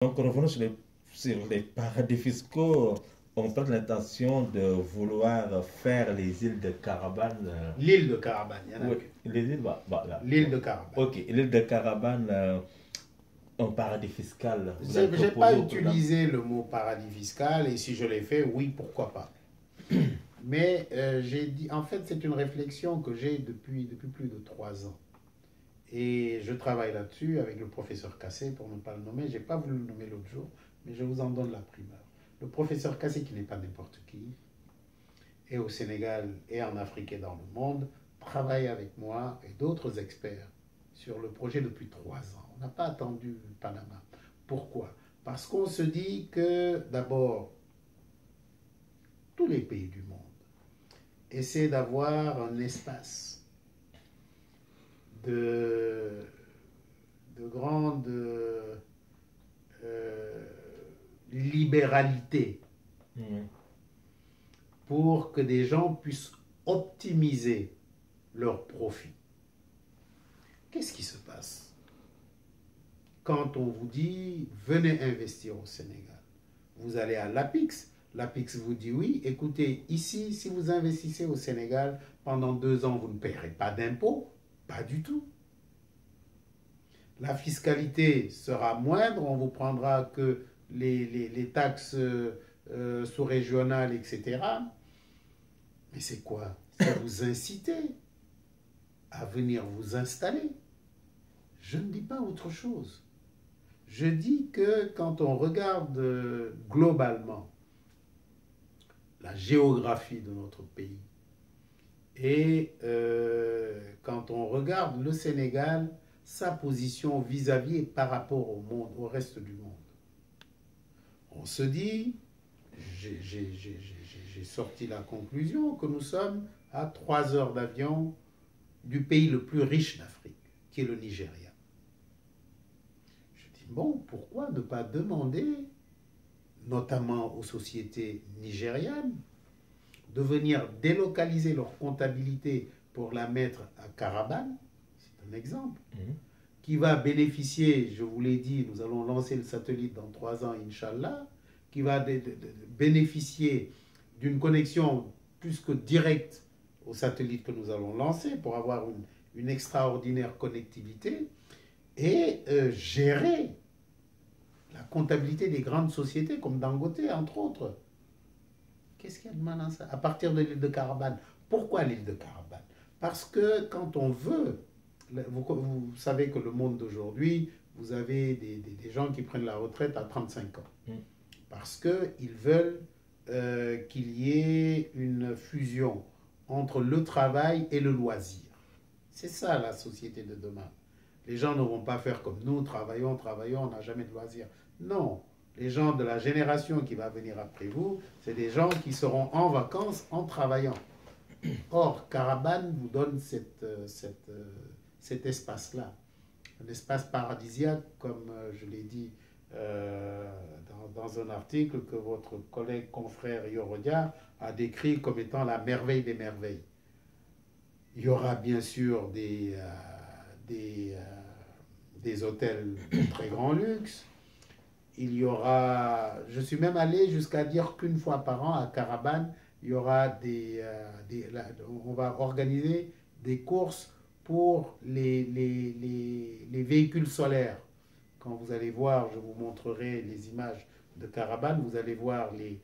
Donc, revenons sur les paradis fiscaux. On prend l'intention de vouloir faire les îles de Caravane. L'île de Caravane, il y en a Oui, qu'une. les îles, là. L'île de Caravane. Ok, l'île de Caravane, un paradis fiscal. Vous Je avez n'ai pas proposé au président. utilisé le mot paradis fiscal et si je l'ai fait, oui, pourquoi pas. Mais j'ai dit, en fait, c'est une réflexion que j'ai depuis plus de 3 ans. Et je travaille là-dessus avec le professeur Cassé, pour ne pas le nommer. Je n'ai pas voulu le nommer l'autre jour, mais je vous en donne la primeur. Le professeur Cassé, qui n'est pas n'importe qui, et au Sénégal et en Afrique et dans le monde, travaille avec moi et d'autres experts sur le projet depuis 3 ans. On n'a pas attendu Panama. Pourquoi? Parce qu'on se dit que d'abord, tous les pays du monde essaient d'avoir un espace de grande libéralité pour que des gens puissent optimiser leurs profits. Qu'est-ce qui se passe quand on vous dit venez investir au Sénégal? Vous allez à l'APIX, l'APIX vous dit oui, écoutez, ici, si vous investissez au Sénégal, pendant 2 ans, vous ne payerez pas d'impôts, pas du tout. La fiscalité sera moindre, on vous prendra que les taxes sous-régionales, etc. Mais c'est quoi? C'est vous inciter à venir vous installer. Je ne dis pas autre chose. Je dis que quand on regarde globalement la géographie de notre pays et quand on regarde le Sénégal, sa position vis-à-vis et par rapport au monde, au reste du monde, on se dit, j'ai sorti la conclusion que nous sommes à 3 heures d'avion du pays le plus riche d'Afrique, qui est le Nigeria. Je dis, bon, pourquoi ne pas demander, notamment aux sociétés nigérianes, de venir délocaliser leur comptabilité pour la mettre à Caravane, c'est un exemple, qui va bénéficier, je vous l'ai dit, nous allons lancer le satellite dans 3 ans, Inch'Allah, qui va bénéficier d'une connexion plus que directe au satellite que nous allons lancer pour avoir une extraordinaire connectivité et gérer la comptabilité des grandes sociétés comme Dangote, entre autres. Qu'est-ce qu'il y a de mal à ça? À partir de l'île de Caravane. Pourquoi l'île de Caravane? Parce que quand on veut, vous savez que le monde d'aujourd'hui, vous avez des gens qui prennent la retraite à 35 ans. Parce qu'ils veulent qu'il y ait une fusion entre le travail et le loisir. C'est ça la société de demain. Les gens ne vont pas faire comme nous, travaillons, on n'a jamais de loisir. Non, les gens de la génération qui va venir après vous, c'est des gens qui seront en vacances en travaillant. Or, Caravane vous donne cet espace-là, un espace paradisiaque, comme je l'ai dit dans un article que votre collègue confrère Yorodia a décrit comme étant la merveille des merveilles. Il y aura bien sûr des hôtels de très grand luxe. Il y aura, je suis même allé jusqu'à dire qu'une fois par an à Caravane, il y aura on va organiser des courses pour les véhicules solaires. Quand vous allez voir, je vous montrerai les images de Caravane, vous allez voir les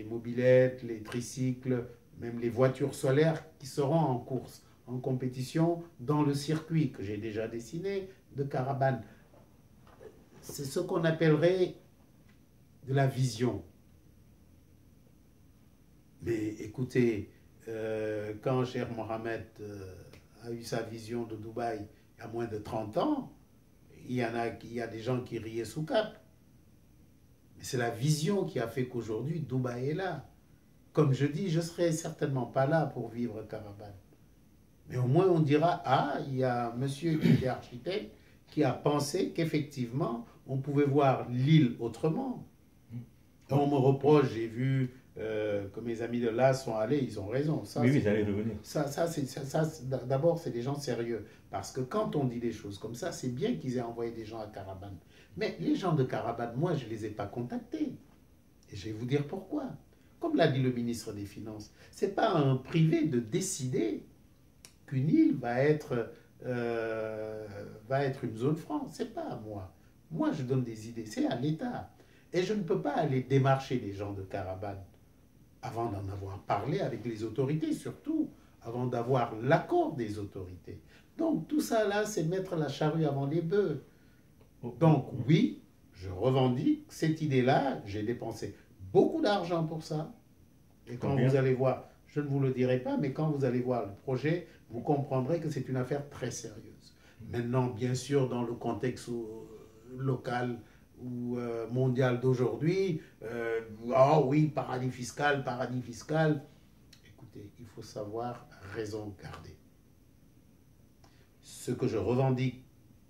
mobylettes, les tricycles, même les voitures solaires qui seront en course, en compétition dans le circuit que j'ai déjà dessiné de Caravane. C'est ce qu'on appellerait de la vision. Mais écoutez, quand Cheikh Mohamed a eu sa vision de Dubaï il y a moins de 30 ans, il y a des gens qui riaient sous cap. Mais c'est la vision qui a fait qu'aujourd'hui, Dubaï est là. Comme je dis, je ne serai certainement pas là pour vivre Caravane. Mais au moins, on dira, ah, il y a un monsieur qui est architecte qui a pensé qu'effectivement, on pouvait voir l'île autrement. Et on me reproche, j'ai vu que mes amis de là sont allés, ils ont raison. Ça, oui, j'allais revenir. D'abord, c'est des gens sérieux. Parce que quand on dit des choses comme ça, c'est bien qu'ils aient envoyé des gens à Caravane. Mais les gens de Carabane, moi, je ne les ai pas contactés. Et je vais vous dire pourquoi. Comme l'a dit le ministre des Finances, ce n'est pas à un privé de décider qu'une île va être une zone franc. Ce n'est pas à moi. Moi, je donne des idées. C'est à l'État. Et je ne peux pas aller démarcher les gens de Carabane avant d'en avoir parlé avec les autorités, surtout avant d'avoir l'accord des autorités. Donc tout ça là, c'est mettre la charrue avant les bœufs. Donc oui, je revendique cette idée-là. J'ai dépensé beaucoup d'argent pour ça. Et quand vous allez voir, je ne vous le dirai pas, mais quand vous allez voir le projet, vous comprendrez que c'est une affaire très sérieuse. Maintenant, bien sûr, dans le contexte local ou mondial d'aujourd'hui, oh oui, paradis fiscal, paradis fiscal. Écoutez, il faut savoir raison garder. Ce que je revendique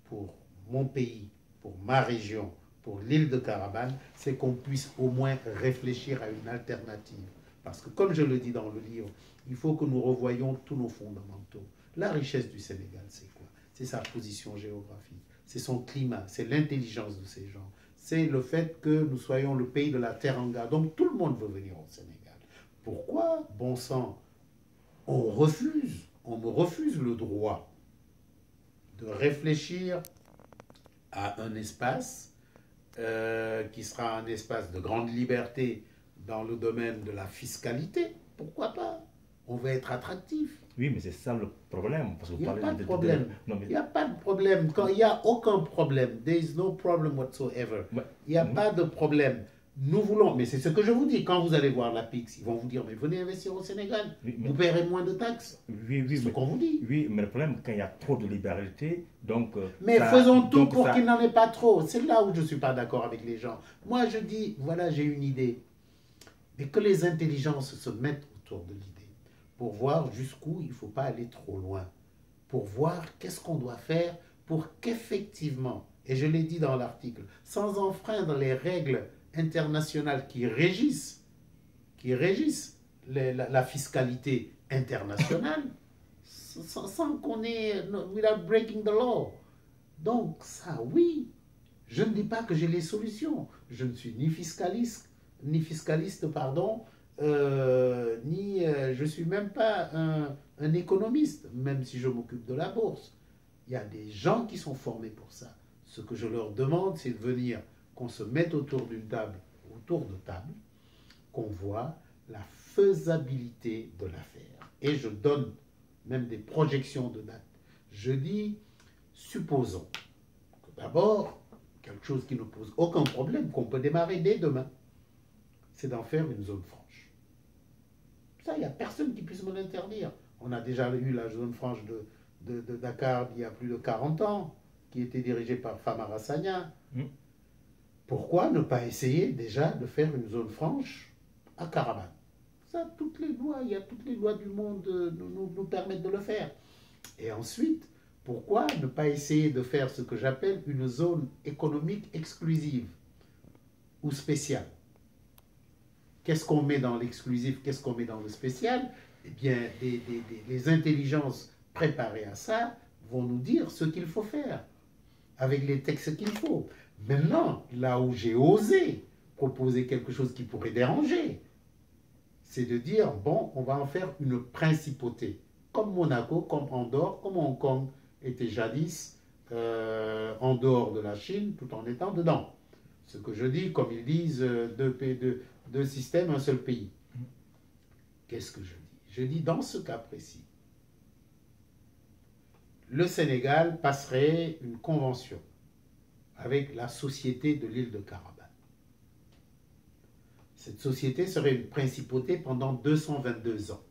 pour mon pays, pour ma région, pour l'île de Carabane, c'est qu'on puisse au moins réfléchir à une alternative. Parce que comme je le dis dans le livre, il faut que nous revoyions tous nos fondamentaux. La richesse du Sénégal, c'est quoi? C'est sa position géographique, c'est son climat, c'est l'intelligence de ces gens, c'est le fait que nous soyons le pays de la Teranga. Donc tout le monde veut venir au Sénégal. Pourquoi, bon sang, on me refuse le droit de réfléchir à un espace qui sera un espace de grande liberté dans le domaine de la fiscalité? Pourquoi pas? On veut être attractif. Oui, mais c'est ça le problème. Parce que il n'y a pas de problème. Il n'y a pas de problème. Quand il n'y a aucun problème, there is no problem whatsoever. Il n'y a pas de problème. Nous voulons, mais c'est ce que je vous dis, quand vous allez voir la PIX, ils vont vous dire, mais venez investir au Sénégal, vous paierez moins de taxes. Oui, c'est ce qu'on vous dit. Oui, mais le problème, quand il y a trop de libéralité, donc... mais faisons tout pour qu'il n'en ait pas trop. C'est là où je ne suis pas d'accord avec les gens. Moi, je dis, voilà, j'ai une idée. Mais que les intelligences se mettent autour de l'idée, pour voir jusqu'où il ne faut pas aller trop loin, pour voir qu'est-ce qu'on doit faire pour qu'effectivement, et je l'ai dit dans l'article, sans enfreindre les règles internationales qui régissent la fiscalité internationale, sans qu'on ait, without breaking the law. Donc ça, oui, je ne dis pas que j'ai les solutions. Je ne suis ni fiscaliste, ni je suis même pas un économiste, même si je m'occupe de la bourse. Il y a des gens qui sont formés pour ça. Ce que je leur demande, c'est de venir, qu'on se mette autour de table, qu'on voit la faisabilité de l'affaire. Et je donne même des projections de date. Je dis, supposons que d'abord, quelque chose qui ne pose aucun problème, qu'on peut démarrer dès demain, c'est d'en faire une zone franche. Ça, il n'y a personne qui puisse me l'interdire. On a déjà eu la zone franche de Dakar il y a plus de 40 ans, qui était dirigée par Famara Sagna. Pourquoi ne pas essayer déjà de faire une zone franche à Carabane? Ça, toutes les lois du monde nous permettent de le faire. Et ensuite, pourquoi ne pas essayer de faire ce que j'appelle une zone économique exclusive ou spéciale? Qu'est-ce qu'on met dans l'exclusif? Qu'est-ce qu'on met dans le spécial? Eh bien, les intelligences préparées à ça vont nous dire ce qu'il faut faire, avec les textes qu'il faut. Maintenant, là où j'ai osé proposer quelque chose qui pourrait déranger, c'est de dire, bon, on va en faire une principauté, comme Monaco, comme Andorre, comme Hong Kong était jadis en dehors de la Chine, tout en étant dedans. Ce que je dis, comme ils disent, deux systèmes, un seul pays. Qu'est-ce que je dis? Je dis, dans ce cas précis, le Sénégal passerait une convention avec la société de l'île de Carabane. Cette société serait une principauté pendant 222 ans.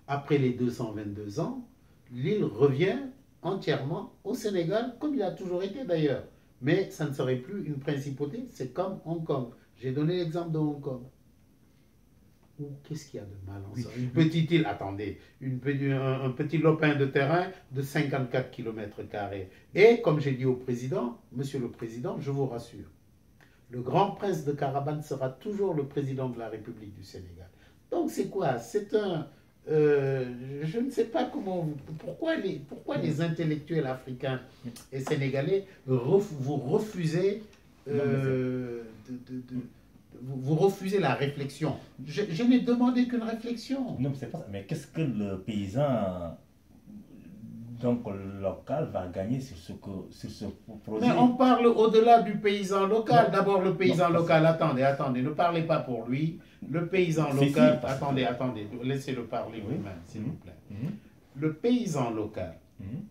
Après les 222 ans, l'île revient entièrement au Sénégal, comme il a toujours été d'ailleurs. Mais ça ne serait plus une principauté, c'est comme Hong Kong. J'ai donné l'exemple de Hong Kong. Qu'est-ce qu'il y a de mal en ça? Une petite île, attendez, un petit lopin de terrain de 54 km². Et comme j'ai dit au président, monsieur le président, je vous rassure, le grand prince de Carabane sera toujours le président de la République du Sénégal. Donc c'est quoi? C'est je ne sais pas pourquoi les intellectuels africains et sénégalais vous refusez, vous refusez la réflexion. Je n'ai demandé qu'une réflexion. Non, mais c'est pas ça. Mais qu'est-ce que le paysan donc local va gagner sur ce projet? Mais on parle au-delà du paysan local. Non. D'abord, le paysan Non, local, attendez, ne parlez pas pour lui. Le paysan Si, local, parce que- attendez, laissez-le parler Oui. lui-même, s'il vous plaît. Mhm. Le paysan local, Mhm.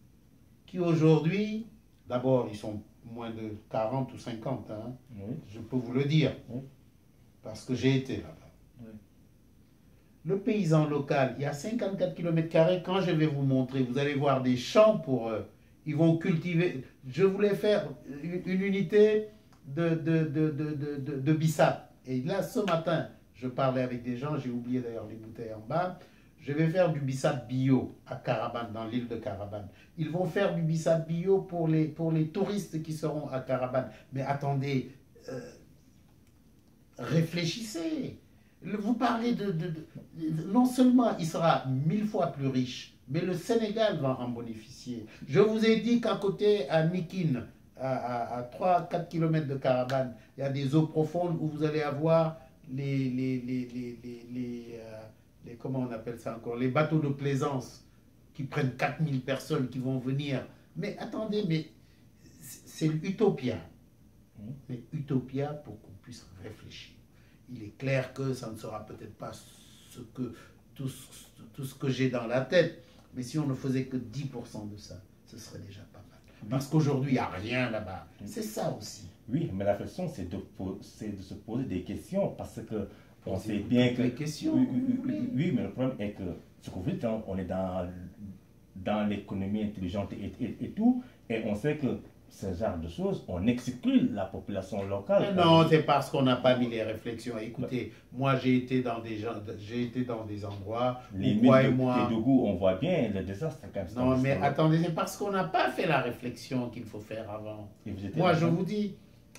qui aujourd'hui, d'abord, ils sont moins de 40 ou 50, hein, Oui. je peux vous le dire, Oui. parce que j'ai été là-bas. Oui. Le paysan local, il y a 54 km², quand je vais vous montrer, vous allez voir des champs pour eux. Ils vont cultiver. Je voulais faire une unité de bissap. Et là, ce matin, je parlais avec des gens, j'ai oublié d'ailleurs les bouteilles en bas. Je vais faire du bissap bio à Carabane, dans l'île de Carabane. Ils vont faire du bissap bio pour les touristes qui seront à Carabane. Mais attendez, réfléchissez. Vous parlez non seulement il sera 1000 fois plus riche, mais le Sénégal va en bénéficier. Je vous ai dit qu'à côté, à Mikin, à 3-4 km de Carabane, il y a des eaux profondes où vous allez avoir comment on appelle ça encore, les bateaux de plaisance qui prennent 4000 personnes qui vont venir. Mais attendez, mais c'est l'utopia. Mais utopia pour qu'on puisse réfléchir. Il est clair que ça ne sera peut-être pas tout ce que j'ai dans la tête, mais si on ne faisait que 10% de ça, ce serait déjà pas mal. Parce qu'aujourd'hui, il n'y a rien là-bas. C'est ça aussi. Oui, mais la question, c'est de se poser des questions, parce que on sait bien que... Les questions, oui, mais le problème est que, ce que vous dites, on est dans l'économie intelligente et tout, et on sait que ce genre de choses, on exclut la population locale. Mais non, c'est parce qu'on n'a pas mis les réflexions. Écoutez, moi j'ai été dans des endroits Les où, mines de moi... Kédougou, on voit bien le désastre quand même. Non, mais attendez, c'est parce qu'on n'a pas fait la réflexion qu'il faut faire avant. Moi, je vous dis...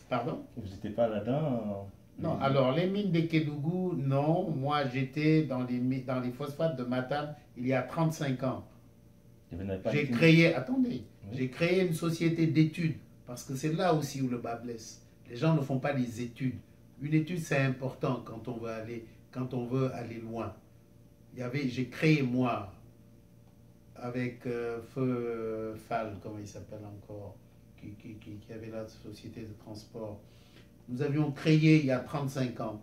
Pardon? Vous n'étiez pas là-dedans? Non, alors les mines de Kédougou, non. Moi, j'étais dans les phosphates de Matam il y a 35 ans. J'ai créé, attendez, j'ai créé une société d'études, parce que c'est là aussi où le bas blesse. Les gens ne font pas les études. Une étude, c'est important quand on veut aller loin. J'ai créé, moi, avec Feu Fall, comment il s'appelle encore, qui avait la société de transport. Nous avions créé, il y a 35 ans,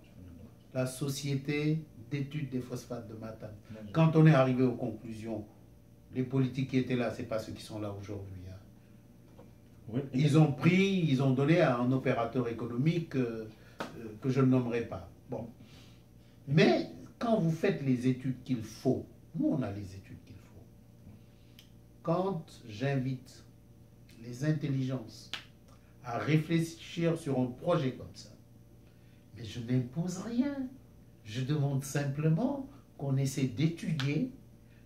la société d'études des phosphates de Matam. Quand on est arrivé aux conclusions, les politiques qui étaient là, ce n'est pas ceux qui sont là aujourd'hui. Hein. Oui. Ils ont donné à un opérateur économique que je ne nommerai pas. Bon. Mais quand vous faites les études qu'il faut, nous on a les études qu'il faut. Quand j'invite les intelligences à réfléchir sur un projet comme ça, mais je n'impose rien. Je demande simplement qu'on essaie d'étudier,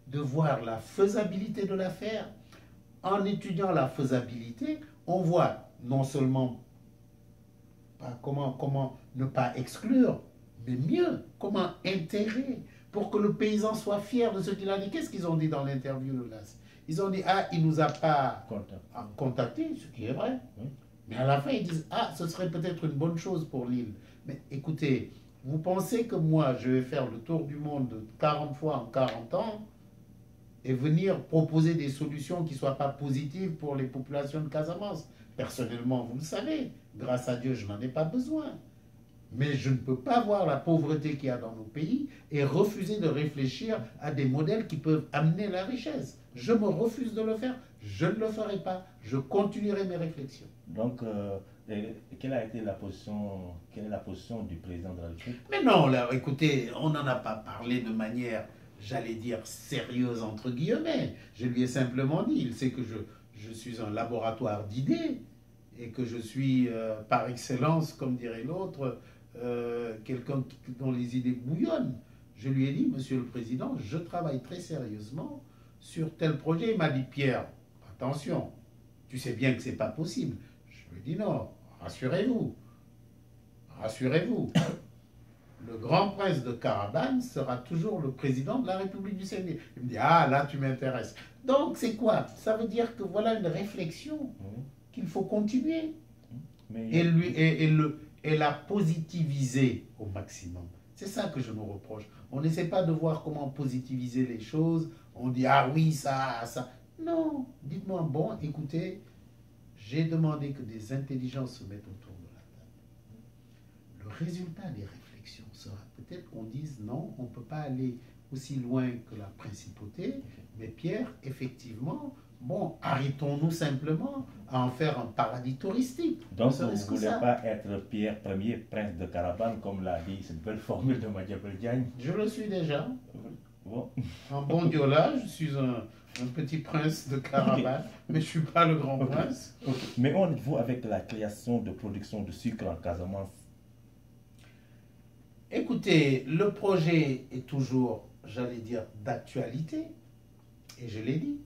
de voir la faisabilité de l'affaire. En étudiant la faisabilité, on voit non seulement comment ne pas exclure, mais mieux, comment intégrer pour que le paysan soit fier de ce qu'il a dit. Qu'est-ce qu'ils ont dit dans l'interview de l'AS? Ils ont dit, ah, il ne nous a pas contacté, ce qui est vrai. Oui. Mais à la fin, ils disent, ah, ce serait peut-être une bonne chose pour l'île. Mais écoutez, vous pensez que moi, je vais faire le tour du monde 40 fois en 40 ans et venir proposer des solutions qui ne soient pas positives pour les populations de Casamance? Personnellement, vous le savez, grâce à Dieu, je n'en ai pas besoin. Mais je ne peux pas voir la pauvreté qu'il y a dans nos pays et refuser de réfléchir à des modèles qui peuvent amener la richesse. Je me refuse de le faire, je ne le ferai pas, je continuerai mes réflexions. Donc, quelle est la position du président de la République? Mais non, là, écoutez, on n'en a pas parlé de manière, j'allais dire, sérieuse entre guillemets. Je lui ai simplement dit, il sait que je suis un laboratoire d'idées et que je suis par excellence, comme dirait l'autre, quelqu'un dont les idées bouillonnent. Je lui ai dit, Monsieur le Président, je travaille très sérieusement sur tel projet. Il m'a dit, Pierre, attention, tu sais bien que ce n'est pas possible. Je lui ai dit, non, rassurez-vous, rassurez-vous. le grand prince de Caravane sera toujours le président de la République du Sénégal. Il me dit, ah là tu m'intéresses. Donc c'est quoi? Ça veut dire que voilà une réflexion qu'il faut continuer et la positiviser au maximum. C'est ça que je me reproche. On n'essaie pas de voir comment positiviser les choses. On dit, ah oui, ça. Non, dites-moi, bon, écoutez, j'ai demandé que des intelligences se mettent autour de la table. Le résultat des réflexions sera peut-être qu'on dise, non, on ne peut pas aller aussi loin que la principauté, mais Pierre, effectivement, bon, arrêtons-nous simplement à en faire un paradis touristique. Donc, vous ne voulez pas être Pierre Ier, prince de Caravane, comme l'a dit cette belle formule de Madiambel Diagne? Je le suis déjà. Bon. En bon diola, je suis un petit prince de Caravane, mais je ne suis pas le grand prince. Mais où êtes-vous avec la création de production de sucre en Casamance? Écoutez, le projet est toujours, j'allais dire, d'actualité, et je l'ai dit.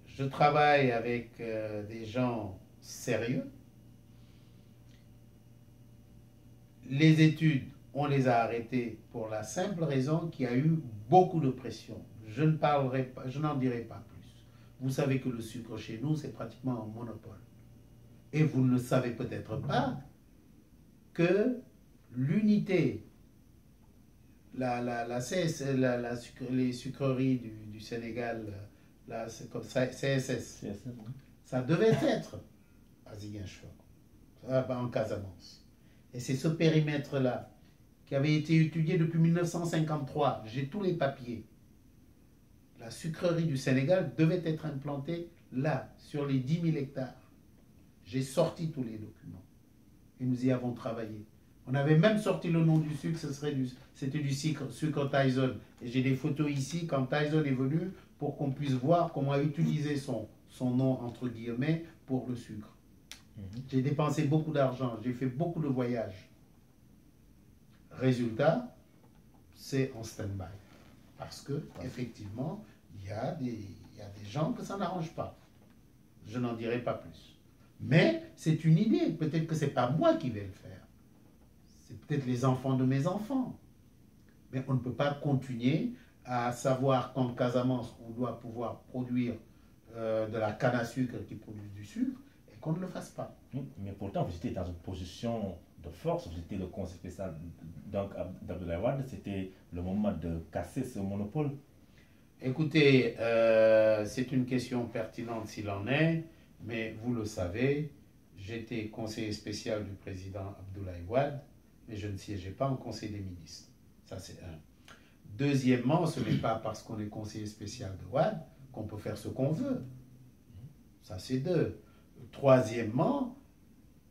Je travaille avec des gens sérieux. Les études, on les a arrêtées pour la simple raison qu'il y a eu beaucoup de pression. Je n'en dirai pas plus. Vous savez que le sucre chez nous, c'est pratiquement un monopole. Et vous ne savez peut-être pas que l'unité, les sucreries du Sénégal, c'est comme ça, CSS, ça devait être à Ziguinchor, en Casamance. Et c'est ce périmètre-là qui avait été étudié depuis 1953. J'ai tous les papiers. La sucrerie du Sénégal devait être implantée là, sur les 10 000 hectares. J'ai sorti tous les documents et nous y avons travaillé. On avait même sorti le nom du sucre, c'était du sucre Tyson. Et j'ai des photos ici quand Tyson est venu pour qu'on puisse voir comment utiliser son nom, entre guillemets, pour le sucre. J'ai dépensé beaucoup d'argent, j'ai fait beaucoup de voyages. Résultat, c'est en stand-by. Parce que, effectivement, il y a des gens que ça n'arrange pas. Je n'en dirai pas plus. Mais c'est une idée. Peut-être que ce n'est pas moi qui vais le faire. C'est peut-être les enfants de mes enfants. Mais on ne peut pas continuer à savoir qu'en Casamance, on doit pouvoir produire de la canne à sucre qui produit du sucre et qu'on ne le fasse pas. Mais pourtant, vous étiez dans une position de force, vous étiez le conseiller spécial d'Abdoulaye Wade, c'était le moment de casser ce monopole. Écoutez, c'est une question pertinente s'il en est, mais vous le savez, j'étais conseiller spécial du président Abdoulaye Wade, mais je ne siégeais pas en conseil des ministres. Ça, c'est un. Deuxièmement, ce n'est pas parce qu'on est conseiller spécial de Wade qu'on peut faire ce qu'on veut. Ça, c'est deux. Troisièmement,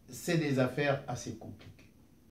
c'est des affaires assez compliquées.